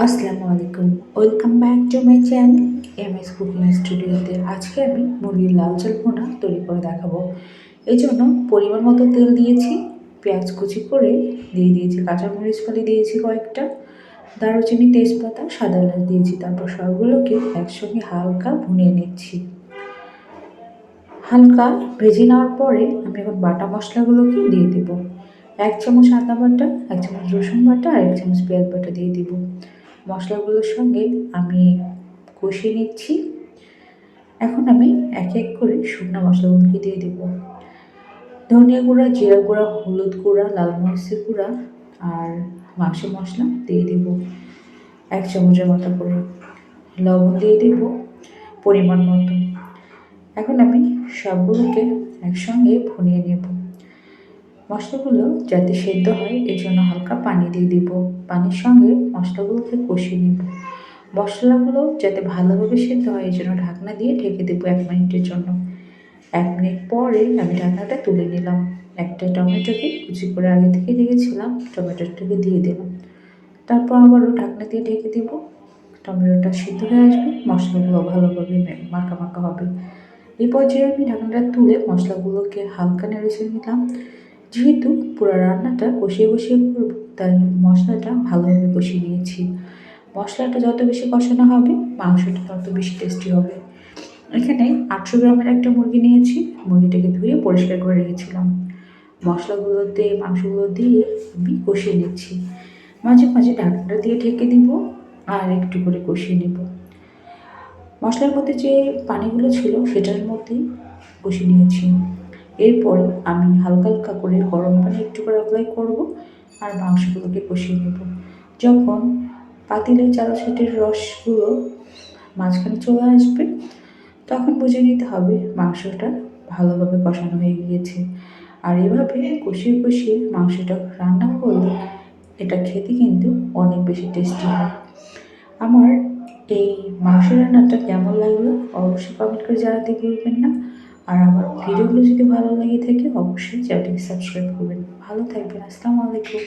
আসসালামু আলাইকুম, welcome back to my channel MS cooking স্টুডিওতে। আজকে আমি মুরগির লাল চাল ভুনা তৈরি করে দেখাবো। এই জন্য পরিমাণ মতো তেল দিয়েছি, পেঁয়াজ কুচি করে দিয়ে দিয়েছি, কাঁচামরিচ ফালি দিয়েছি কয়েকটা, দারুচিনি, তেজপাতা, সাদা এলাচ দিয়েছি। তারপর সবগুলোকে একসঙ্গে হালকা ভুনিয়ে নিচ্ছি। হালকা ভেজে নেওয়ার পরে আমি এখন বাটা মশলাগুলোকে দিয়ে দেবো। 1 চামচ আদা বাটা, 1 চামচ রসুন বাটা আর 1 চামচ পেঁয়াজ বাটা দিয়ে দিব। মশলাগুলোর সঙ্গে আমি কষিয়ে নিচ্ছি। এখন আমি এক এক করে শুকনো মশলাগুলোকে দিয়ে দেবো। ধনিয়া গুঁড়া, জিরা গুঁড়া, হলুদ গুঁড়া, লাল মরিচের গুঁড়া আর মাংসের মশলা দিয়ে দেব 1 চামচের মতো করে। লবণ দিয়ে দেব পরিমাণ মতো। এখন আমি সবগুলোকে একসঙ্গে ভুনিয়ে নেব। মশলাগুলো যাতে সেদ্ধ হয় এর জন্য হালকা পানি দিয়ে দিব। পানির সঙ্গে মশলাগুলোকে কষিয়ে নেব। মশলাগুলো যাতে ভালোভাবে সেদ্ধ হয় এই জন্য ঢাকনা দিয়ে ঢেকে দেবো 1 মিনিটের জন্য। 1 মিনিট পরে আমি ঢাকনাটা তুলে নিলাম। একটা টমেটোকে কুচি করে আগে থেকে রেখেছিলাম, টমেটোটাকে দিয়ে দিলাম। তারপর আবারও ঢাকনা দিয়ে ঢেকে দেবো। টমেটোটা সিদ্ধ হয়ে আসবে, মশলাগুলো ভালোভাবে মাখা মাখা হবে। এই পর্যায়ে আমি ঢাকনাটা তুলে মশলাগুলোকে হালকা নেড়ে চেড়ে নিলাম। যেহেতু পুরো রান্নাটা কষিয়ে কষিয়ে করব, তাই মশলাটা ভালোভাবে কষিয়ে নিয়েছি। মশলাটা যত বেশি কষানো হবে মাংসটা তত বেশি টেস্টি হবে। এখানে 800 গ্রামের একটা মুরগি নিয়েছি। মুরগিটাকে ধুয়ে পরিষ্কার করে রেখেছিলাম। মশলাগুলোতে মাংসগুলো দিয়ে আমি কষিয়ে নিচ্ছি। মাঝে মাঝে ঢাকনাটা দিয়ে ঢেকে দিব আর একটু করে কষিয়ে নেব। মশলার মধ্যে যে পানিগুলো ছিল সেটার মধ্যেই কষিয়ে নিয়েছি। এরপরে আমি হালকা হালকা করে গরম পানি একটু করে অ্যাপ্লাই করব আর মাংসগুলোকে কষিয়ে নেব। যখন পাতিলের চারোসাইডের রসগুলো মাঝখানে চলে আসবে তখন বুঝে নিতে হবে মাংসটা ভালোভাবে কষানো হয়ে গিয়েছে। আর এভাবে কষিয়ে কষিয়ে মাংসটা রান্না করলে এটা খেতে কিন্তু অনেক বেশি টেস্টি হয়। আমার এই মাংস রান্নাটা কেমন লাগলো অবশ্যই কমেন্ট করে জানাতে ভুলবেন না। আর আমার ভিডিওগুলো যদি ভালো লেগে থাকে অবশ্যই চ্যানেলটিকে সাবস্ক্রাইব করবেন। ভালো থাকবেন। আসসালামু আলাইকুম।